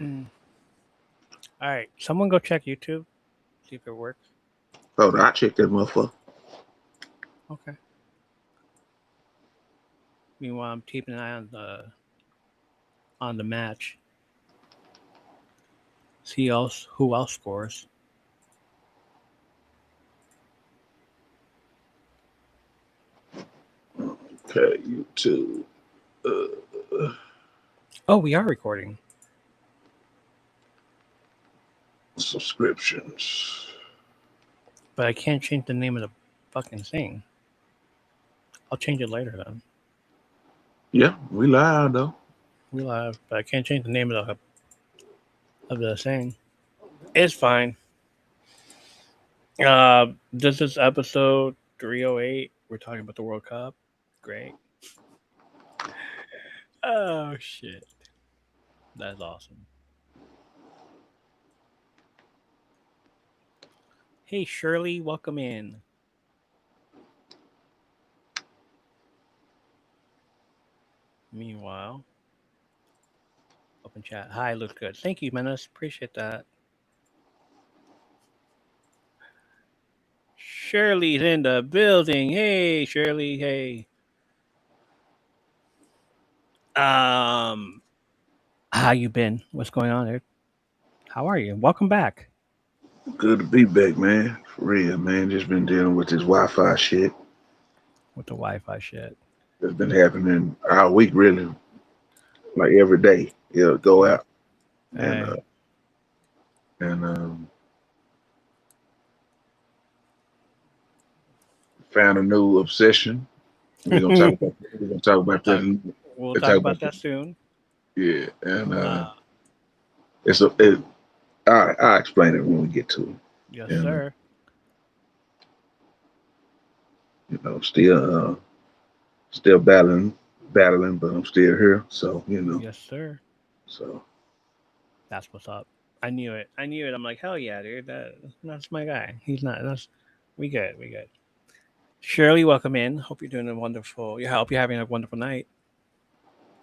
Mm. All right, someone go check YouTube, see if it works. Oh, I checked that motherfucker. Okay. Meanwhile, I'm keeping an eye on the match. See else who else scores. Okay, YouTube Oh, we are recording, subscriptions. but I can't change the name of the fucking thing. I'll change it later then. Yeah, we live though. We live, but I can't change the name of the thing. It's fine. This is episode 308. We're talking about the World Cup. Great. Oh shit, that's awesome. Hey Shirley, welcome in. Meanwhile, open chat. Hi, looks good. Thank you, Menace. Appreciate that. Shirley's in the building. Hey, Shirley. Hey. Um, how you been? What's going on, dude? How are you? Welcome back Good to be back, man. For real, man. Just been dealing with this Wi-Fi shit with the Wi-Fi shit. that's been happening all week, really. Like every day, it'll go Yeah. out, and Hey. and found a new obsession. We're gonna talk we'll about. We're gonna talk about that. talk. We'll We'll talk talk about about that. that soon. Yeah, and Uh, it's a. It, I'll explain it when we get to yes, it. And sir. still battling, but I'm still here. So Yes, sir. so That's what's up. I knew it. I knew it. I'm like, hell yeah, dude. That's my guy. He's not. That's we good. We good. Shirley, welcome in. Hope you're doing a wonderful. Yeah, hope you're having a wonderful night.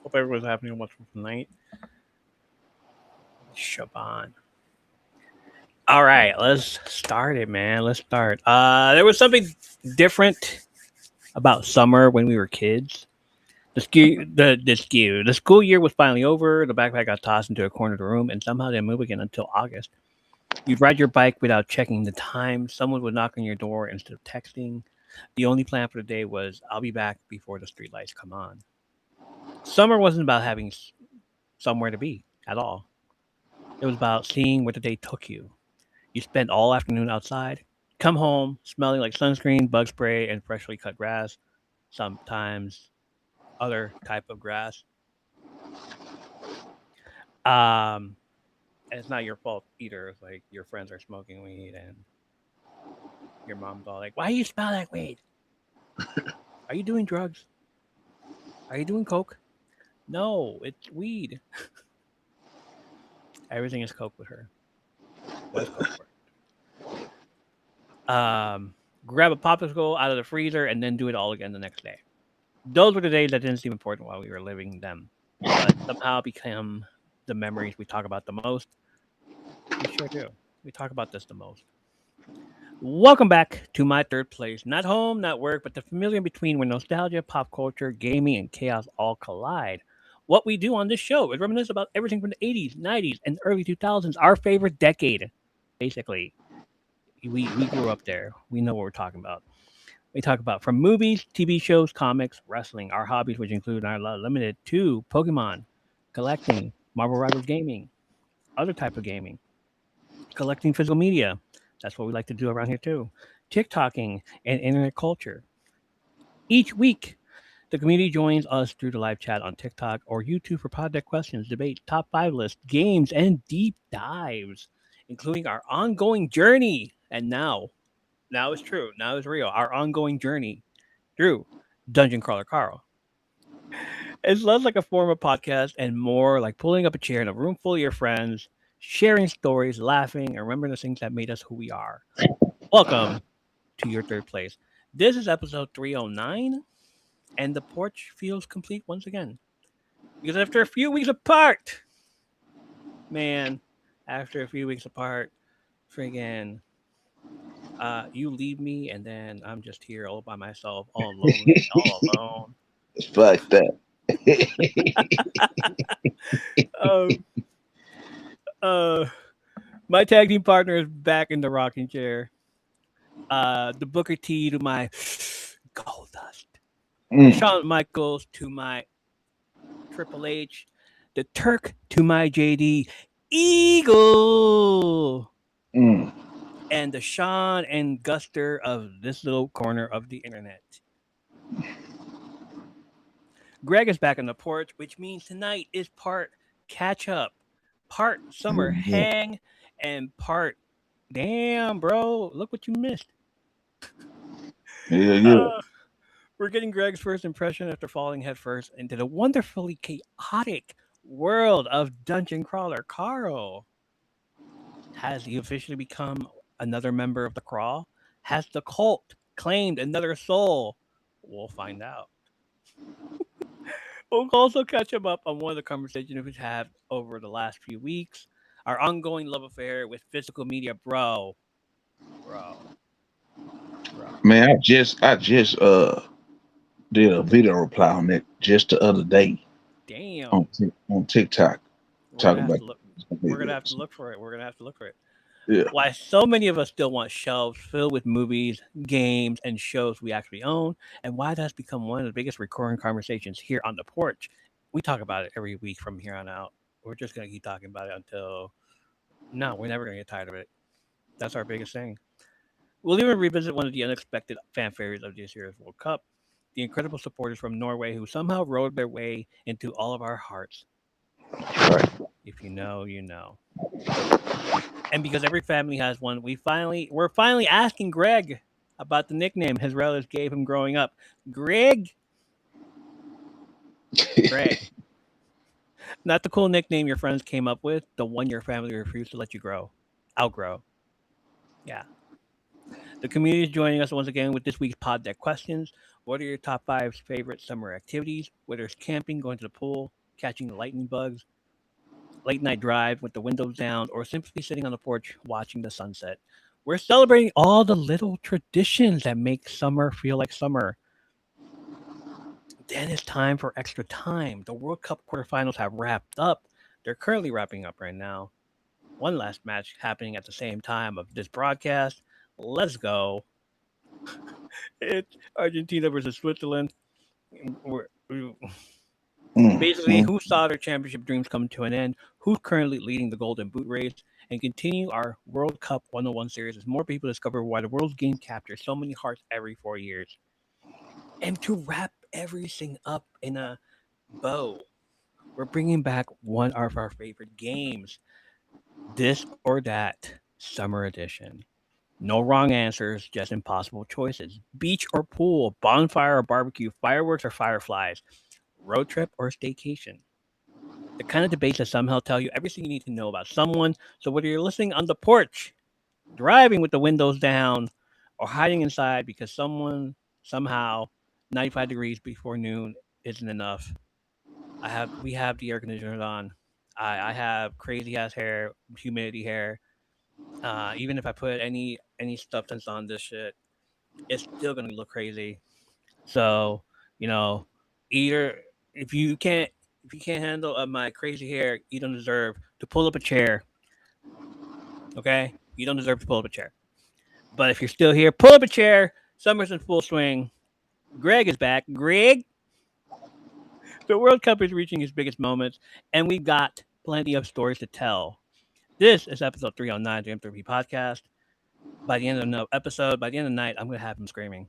Hope everyone's having a wonderful night. Shaban. All right, let's start it, man. Let's start. There was something different about summer when we were kids. The school year was finally over. The backpack got tossed into a corner of the room, and somehow didn't move again until August. You'd ride your bike without checking the time. Someone would knock on your door instead of texting. The only plan for the day was, I'll be back before the streetlights come on. Summer wasn't about having somewhere to be at all. It was about seeing where the day took you. You spent all afternoon outside, come home smelling like sunscreen, bug spray, and freshly cut grass. Sometimes other type of grass. Um, and it's not your fault either. It's like your friends are smoking weed, and your mom's all like, "Why do you smell like weed? Are you doing drugs? Are you doing coke?" No, it's weed. Everything is coke with her. Was coke for her. Grab a popsicle out of the freezer and then do it all again the next day. Those were the days that didn't seem important while we were living them, but somehow become the memories we talk about the most. We sure do. We talk about this the most. Welcome back to my third place. Not home, not work, but the familiar in between where nostalgia, pop culture, gaming, and chaos all collide. What we do on this show is reminisce about everything from the 80s, 90s, and early 2000s, our favorite decade. Basically, we grew up there. We know what we're talking about. We talk about from movies, TV shows, comics, wrestling, our hobbies, which include our limited to Pokemon, collecting, Marvel Rivals gaming, other type of gaming, collecting physical media. That's what we like to do around here too. TikToking and internet culture. Each week, the community joins us through the live chat on TikTok or YouTube for pod deck questions, debate, top five lists, games, and deep dives, including our ongoing journey. And now it's true, now it's real. Our ongoing journey through Dungeon Crawler Carl. It's less like a form of podcast and more like pulling up a chair in a room full of your friends, sharing stories, laughing, and remembering the things that made us who we are. Welcome to your third place. This is episode 309, and the porch feels complete once again. Because after a few weeks apart, man, after a few weeks apart, friggin', you leave me, and then I'm just here all by myself, all lonely, all alone. It's fucked up. Um, uh, my tag team partner is back in the rocking chair. The Booker T to my Goldust, the Mm, Shawn Michaels to my Triple H, the Turk to my JD Eagle, mm. and the Sean and Guster of this little corner of the internet. Greg is back on the porch, which means tonight is part catch up, part summer Yeah, hang, and part damn, bro, look what you missed. yeah, yeah. Uh, we're getting Greg's first impression after falling headfirst into the wonderfully chaotic world of Dungeon Crawler. Carl, has he officially become another member of the Crawl? Has the cult claimed another soul? We'll find out. We'll also catch him up on one of the conversations we've had over the last few weeks. Our ongoing love affair with physical media, bro, bro. Man, I just did a video reply on it just the other day Damn, On TikTok we're gonna talking have about to look. We're gonna have to videos. look for it. We're gonna have to look for it. Yeah, Why so many of us still want shelves filled with movies, games, and shows we actually own, and why that's become one of the biggest recurring conversations here on the porch. We talk about it every week from here on out. We're just gonna keep talking about it until no, we're never gonna get tired of it. That's our biggest thing. We'll even revisit one of the unexpected fan favorites of this year's World Cup, the incredible supporters from Norway who somehow rode their way into all of our hearts. right. If you know, you know. And because every family has one, we're finally asking Greg about the nickname his relatives gave him growing up. Greg, Greg, not the cool nickname your friends came up with, the one your family refused to let you outgrow. Yeah. The community is joining us once again with this week's pod deck questions. What are your top five favorite summer activities? Whether it's camping, going to the pool, catching the lightning bugs, late night drive with the windows down, or simply sitting on the porch watching the sunset. We're celebrating all the little traditions that make summer feel like summer. Then it's time for extra time. The World Cup quarterfinals have wrapped up. They're currently wrapping up right now. One last match happening at the same time of this broadcast. Let's go. It's Argentina versus Switzerland. Mm, Basically, mm. who saw their championship dreams come to an end, who's currently leading the Golden Boot race, and continue our World Cup 101 series as more people discover why the world's game captures so many hearts every 4 years. And to wrap everything up in a bow, we're bringing back one of our favorite games, This or That Summer Edition. No wrong answers, just impossible choices. Beach or pool, bonfire or barbecue, fireworks or fireflies, road trip or staycation. The kind of debates that somehow tell you everything you need to know about someone. So whether you're listening on the porch, driving with the windows down, or hiding inside because someone somehow 95 degrees before noon isn't enough, we have the air conditioners on. I have crazy ass hair, humidity hair. Even if I put any substance on this shit, it's still gonna look crazy. So, you know, either if you can't if you can't handle my crazy hair, you don't deserve to pull up a chair. Okay, you don't deserve to pull up a chair. But if you're still here, pull up a chair. Summer's in full swing. Greg is back. Greg, the World Cup is reaching its biggest moments, and we've got plenty of stories to tell. This is episode 309 of the M3P podcast. By the end of the episode, by the end of the night, I'm going to have him screaming.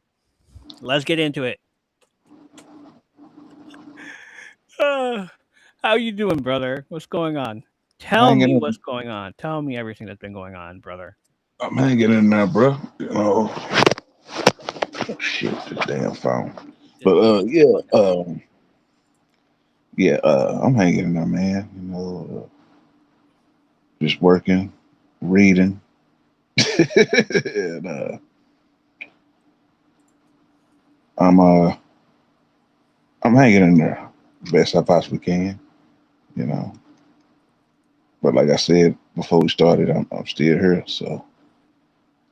Let's get into it. Uh, how you doing, brother? What's going on? I'm Tell hanging me in, what's going on. Tell me everything that's been going on, brother. I'm hanging in there, bro. You know, oh, shit, this damn phone. This But damn fucking phone. I'm hanging in there, man. You know, just working, reading, and I'm uh, I'm hanging in there best I possibly can. You know, But like I said before we started, I'm still here, so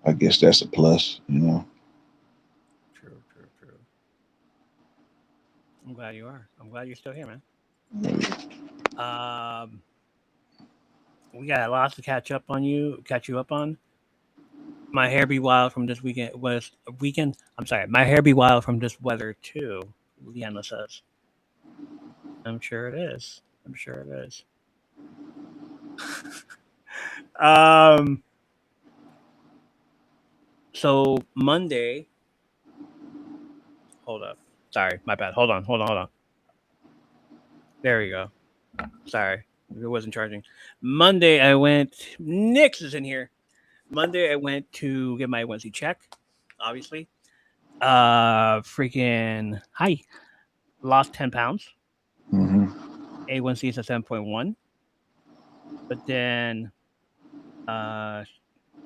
I guess that's a plus, you know. True. I'm glad you are. I'm glad you're still here, man. Um, we got lots to catch you up on. My hair be wild from this weekend. I'm sorry, my hair be wild from this weather too. Liana says. I'm sure it is. I'm sure it is. um. So Monday. Hold up. Sorry, my bad. Hold on. There we go. Sorry, it wasn't charging. Monday, I went. Nix is in here. Monday, I went to get my A1C check. Obviously, freaking hi. Lost 10 pounds. Hmm. A1C is at 7.1. But then, uh,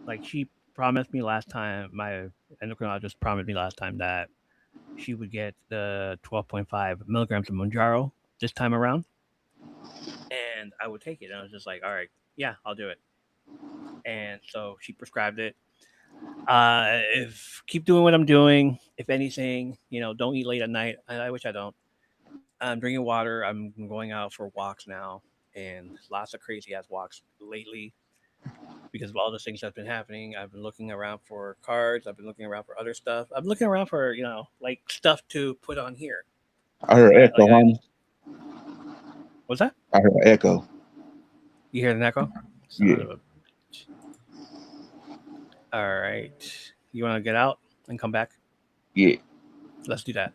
like she promised me last time, my endocrinologist promised me last time that she would get the 12.5 milligrams of Monjaro this time around, and I would take it. And I was just like, all right, yeah, I'll do it. And so she prescribed it. If keep doing what I'm doing. If anything, don't eat late at night. I wish I don't. I'm drinking water. I'm going out for walks now, and lots of crazy ass walks lately because of all the things that's been happening. I've been looking around for cards. I've been looking around for other stuff. I'm looking around for like stuff to put on here. I heard Right? echo, homie. What's that? I heard echo. You hear the echo? Son Yeah, of a bitch. All right. You want to get out and come back? yeah. Let's do that.